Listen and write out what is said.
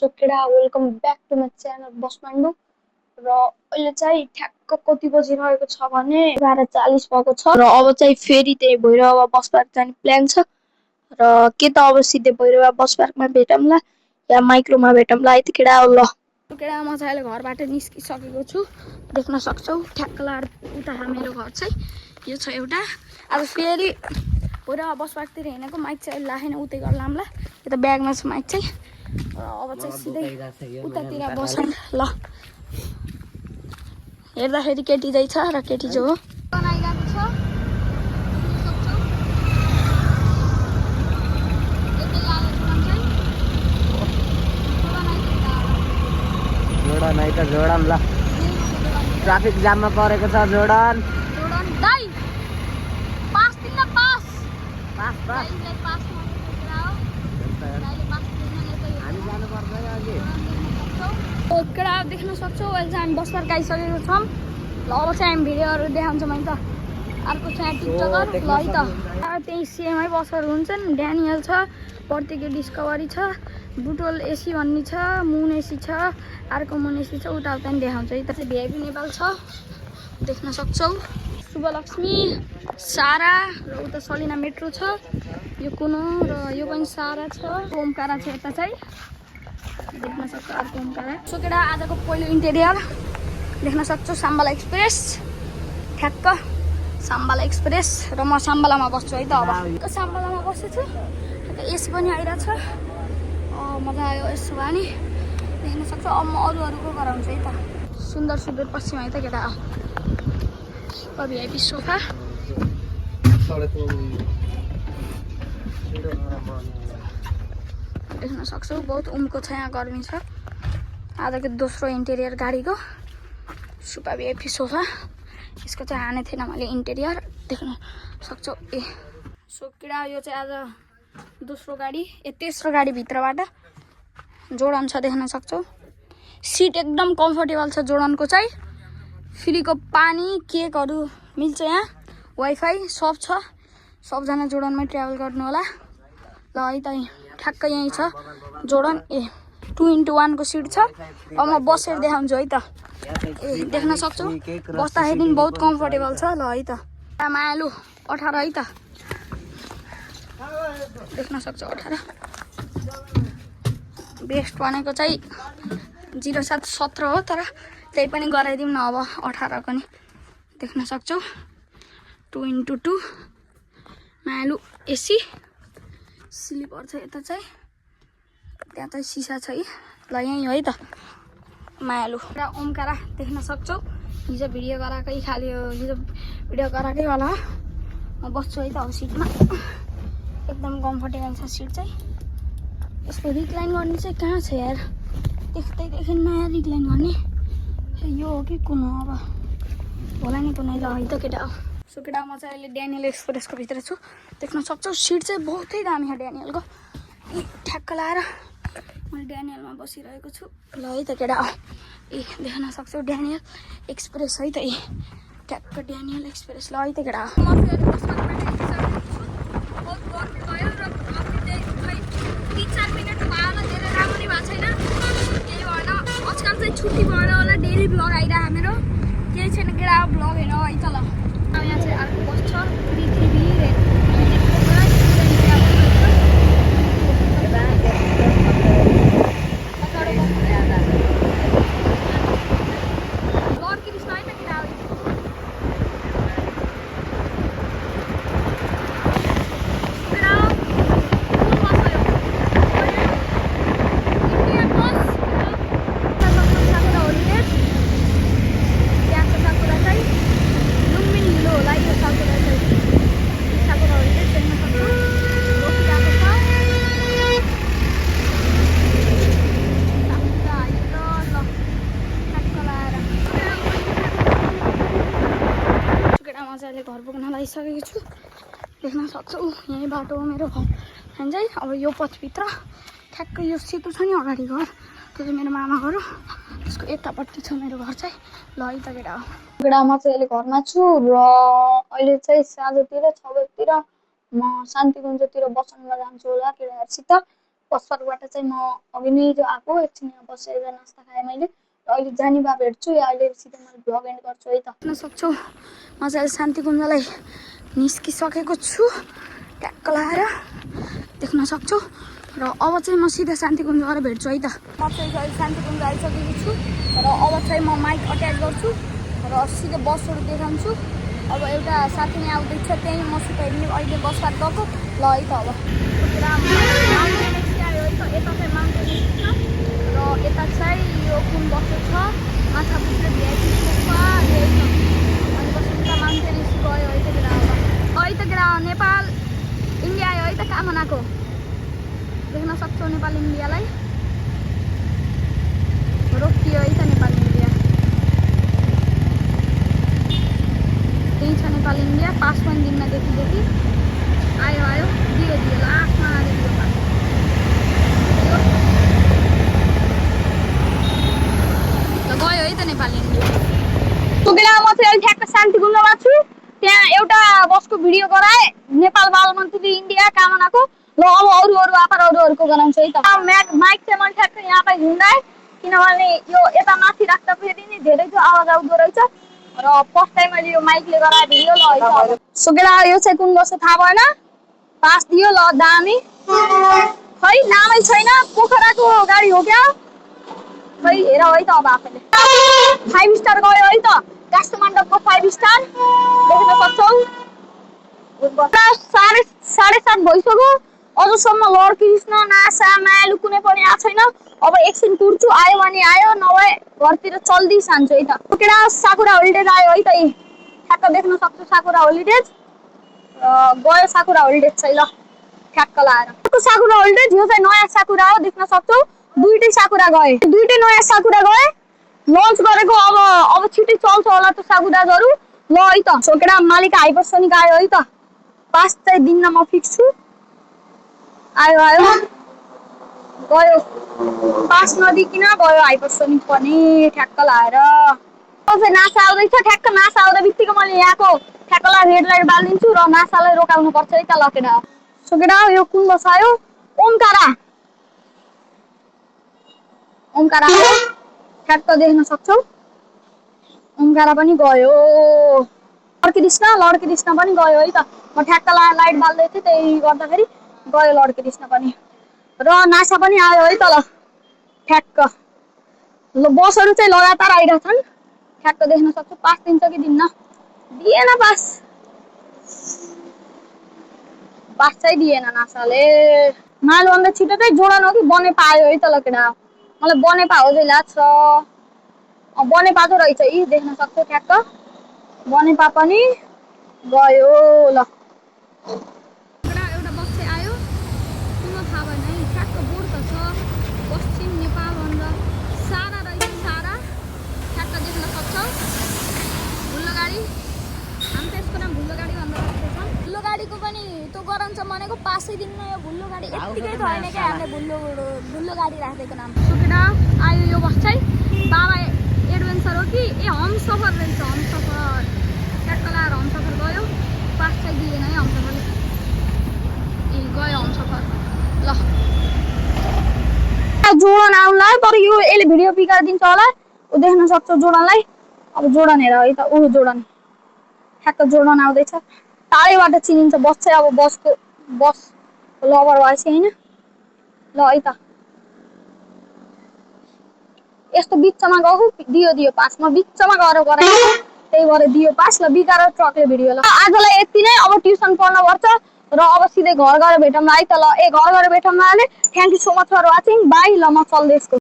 So केडा welcome back to my channel बसमान्डु र अहिले चाहिँ ठ्याक्क कति बजिरहेको छ भने 11:40 भएको छ र अब चाहिँ फेरि त्यही भैरवा बस पार्क जाने प्लान छ र के त अब सिधै भैरवा बस पार्कमा भेटौँला या माइक्रोमा भेटौँला है त केडा ल केडा म चाहिँ अहिले घरबाट निस्किसकेको छु देख्न सक्छौ ठ्याक्क लाड उता मेरो घर चाहिँ यो छ एउटा अब फेरि भैरवा बस पार्कतिर हिँडेको माइक चाहिँ लाखेन उतै गर्लामला यो त ब्यागमा छ माइक चाहिँ अब चाहिँ सिधै उतातिर बसौँ ल हेर्दाखेरि केटी चाहिँ छ र केटी जो हो जोडन है त जोडन ल ट्राफिक जाममा परेको छ जोडन दाइ पास दिन न पास पास पास हामी जानु पर्छ है अघि केडा देख्न सक्छौ अहिले चाहिँ हामी बस पार्क आइसकेको छौँ ल अब चाहिँ हामी भिडियोहरू देखाउँछौँ है त अर्को चाहिँ टिकटकर ल है त त्यही सिएममै बसहरू हुन्छन् ड्यानियल छ पर्तिके डिस्कभरी छ बुटोल एसी भन्ने छ मुन एसी छ अर्को मुन एसी छ उताउता पनि देखाउँछ है त चाहिँ भिआइपी नेपाल छ देख्न सक्छौ शुभलक्ष्मी सारा र उता सलिना मेट्रो छ यो कुनो र यो पनि सारा छ ओमकारा छ यता चाहिँ देख्न सक्छौ अर्को ओमकारा सो केटा आजको पहिलो इन्टेरियर देख्न सक्छौ साम्बाला एक्सप्रेस ठ्याक्क साम्बाला एक्सप्रेस र म साम्बालामा बस्छु है त अब साम्बालामा बसेछु एसी पनि आइरहेछ मजा आयो यसो भयो नि देख्न सक्छौ अब म अरूको गराउँछु है त सुन्दर सुन्दर पश्चिम है त केटा भिआइपी सोफा देख्न सक्छौ बहुत उम्को छ यहाँ गर्मी छ आजको दोस्रो इन्टेरियर गाडीको सुपा भिआइपी सोफा यसको चाहिँ हाने थिएन मैले इन्टेरियर देख्न सक्छौ सो केटा यो चाहिँ आज दोस्रो गाडी तेस्रो गाडी भित्रबाट जोडन छ देख्न सक्छौ सिट एकदम कम्फर्टेबल छ जोडनको चाहिँ फ्रीको पानी केकहरू मिल्छ यहाँ वाइफाई सब छ सबजना जोडनमै ट्राभल गर्नु होला ल है त ठ्याक्क यहीँ छ जोडन 2x1 को सिट छ अब म बसेर देखाउँछु है त देख्न सक्छौ बस्दाखेरि पनि बहुत कम्फर्टेबल छ ल है त मायालु 18 है त देख्न सक्छौ 18 बेस्ट भनेको चाहिँ 0717 हो तर त्यही पनि गराइदिउँ न अब 18 को नि देख्न सक्छौ 2x2 मायालु एसी स्लिपर छ यता चाहिँ त्यहाँ चाहिँ सिसा छ है ल यहीँ हो है त मायालु र ओमकारा देख्न सक्छौ हिजो भिडियो गराएकै खालि हिजो भिडियो गराएकै होला म बस्छु है त अब सिटमा एकदम कम्फर्टेबल छ सिट चाहिँ यसको रिक्लाइन गर्ने चाहिँ कहाँ छ यार देख्दैदेखि नयाँ रिक्लाइन गर्ने यो हो कि कुन हो अब होला नि कुनै ल है त केटा सो केटा म चाहिँ अहिले ड्यानियल एक्सप्रेसको भित्र छु देख्न सक्छौ सिट चाहिँ बहुतै दामी छ ड्यानियलको ठ्याक्क लाएर मैले ड्यानियलमा बसिरहेको छु ल है त केटा देख्न सक्छौ ड्यानियल एक्सप्रेस है त ठ्याक्क ड्यानियल एक्सप्रेस ल है त केटा छुट्टी भएर होला डेली ब्लग आइरहेको मेरो केही छैन केटा ब्लग हेर है त ल यहाँ चाहिँ अर्को बस छ घर पुग्न लागिसकेको छु देख्न सक्छौ यही बाटो हो मेरो घर चाहिँ अब यो पथभित्र ठ्याक्कै यो सेतु छ नि अगाडि घर त्यो चाहिँ मेरो मामा घर त्यसको यतापट्टि छ मेरो घर चाहिँ ल है त केटा केटामा चाहिँ अहिले घरमा छु र अहिले चाहिँ साँझतिर 6 बजीतिर म शान्तिकुञ्जतिर बसनमा जान्छु होला केटाहरूसित बसपाटबाट चाहिँ म अघि नै जो आएको एकछिन यहाँ बसेर नास्ता खाएँ मैले र अहिले जाने भए भेट्छु या अहिले सिधै मैले भ्लग एन्ड गर्छु है त। देख्न सक्छौ म चाहिँ अहिले शान्तिकुञ्जलाई निस्किसकेको छु ट्याक्क लाएर देख्न सक्छौ र अब चाहिँ म सिधै शान्तिकुञ्ज गएर भेट्छु है त। म चाहिँ अहिले शान्तिकुञ्ज आइसकेको छु र अब चाहिँ म माइक अट्याच गर्छु र सिधै बसहरू देखाउँछु। अब एउटा साथी यहाँ आउँदैछ त्यहीँ मसित हिँड्ने अहिले बसपाट गएको ल है त। अब माउन्टेन आयो है त। यता चाहिँ माउन्टेन छ र यता चाहिँ यो कुन बस्नु छ माछापुत्र भिआइपी सोफा है त। अनि बस्नु माउन्टेन गयो है त केटा। अब है त केटा नेपाल इन्डिया आयो है त कामनाको देख्न सक्छौ नेपाल इन्डियालाई रोकियो है त। नेपाल इन्डिया त्यही छ नेपाल इन्डिया पास पनि दिनमा देखि आयो आयो दियो लास्टमा दियो पास गयो है त नेपाल इन्डिया। पुगेर म चाहिँ अहिले ठ्याक्क शान्तिकुञ्जमा छु। त्यहाँ एउटा बसको भिडियो गराए नेपाल बाल मन्त्री इन्डिया कामनाको। ल अब अरू अरूको गराउँछु है त। माइक चाहिँ मैले ठ्याक्क यहाँ पाइ हिँड्दै किनभने यो यता माथि राख्दा फेरि नि धेरै जो आवाज आउँदो रहेछ र फर्स्ट टाइम मैले यो माइकले गराए भिडियो ल है त। सुकेर यो चाहिँ कुन बस थाहा भएन पास दियो ल दामी खै नामै छैन पोखराको गाडी हो क्या खै हेर है त। अब आफैले 5 स्टार गयो है त काठमाडौँको 5 स्टार देख्न सक्छौ। 7:30 भइसक्यो अझसम्म लर्ड कृष्ण नासा मायालु कुनै पनि आएको छैन। अब एकछिन कुर्छु आयो भने आयो नभए घरतिर चल्दी सान्छु है त। केटा साकुरा होलिडेज आयो है त। ठ्याक्क देख्न सक्छु साकुरा होलिडेज गयो साकुरा होलिडेज चाहिँ ल ठ्याक्क लाएर साकुरा होलिडेज यो चाहिँ नयाँ साकुरा हो देख्न सक्छौ। दुईटै साकुरा गए दुईटै नयाँ साकुरा गए लन्च गरेको। अब छिटै चल्छ होला त साकुराजहरू ल है त। सोकेरा मालिक हाइपरसोनिक आयो है त पास चाहिँ दिन्न म फिक्स छु। आयो आयो गयो पास नदिकिन गयो हाइपरसोनिक पनि ठ्याक्क लाएर। चाहिँ नासा आउँदैछ ठ्याक्क नासा आउँदा बित्तिकै मैले यहाँको ठ्याक्कलाई रेड लाइट बालिदिन्छु र नासालाई रोकाउनु पर्छ है त ल केटा। सो केटा यो कुन बस आयो ओमकारा आयो ठ्याक्क देख्न सक्छौ। ओमकारा पनि गयो लर्ड कृष्ण पनि गयो है त। म ठ्याक्क लाइट बाल्दै थिएँ त्यही गर्दाखेरि गयो लर्ड कृष्ण पनि र नासा पनि आयो है त ल ठ्याक्क। ल बसहरू चाहिँ लगातार आइरहेछन् ठ्याक्क देख्न सक्छु। पास दिन्छ कि दिन्न दिएन पास चाहिँ दिएन नासाले। मालुभन्दा छिटो चाहिँ जोडान हो कि बनेपा आयो है त ल केटा। मलाई बनेपा हो जै लाग्छ बनेपा त रहेछ यी देख्न सक्छौ ठ्याक्क बनेपा पनि गयो ल। एउटा बस चाहिँ आयो किन थाहा भएन है ठ्याक्क बोर्ड त छ पश्चिम नेपाल भनेर सारा रहेछ सारा ठ्याक्क देख्न सक्छौ। भुल्लो गाडी हामी त यसको नाम भुल्लो गाडी भनेर राखेको छ। भुल्लो गाडीको पनि त्यो गराउँछ भनेको पासै दिन्न यो भुल्लो गाडी यत्तिकै छैन क्या हामीले भुल्लो गाडी राखेको नाम। सुकेटा आयो यो बस चाहिँ बाबा एडभेन्चर हो कि हमसफर रहेछ हमसफर ट्याक्क लाएर हमसफर गयो पास चाहिँ दिएन है हमसफरले गयो हमसफर ल। जोडन आउनलाई तर यो यसले भिडियो बिगार दिन्छ होला देख्न सक्छौ जोडनलाई। अब जोडन हेर है त ऊ जोडन ठ्याक्क जोडन आउँदैछ टाढैबाट चिनिन्छ बस चाहिँ अब बस लभर भएछ होइन ल है त। यस्तो बिचमा गएको दियो पास म बिचमा गएर गराएको त्यही भएर दियो पास ल बिगार ट्रकले भिडियो ल। आजलाई यति नै अब ट्युसन पढ्नु पर्छ र अब सिधै घर गएर भेटौँला है त ल। घर गएर भेटौँला। Thank you so much for watching bye ल म चल्दै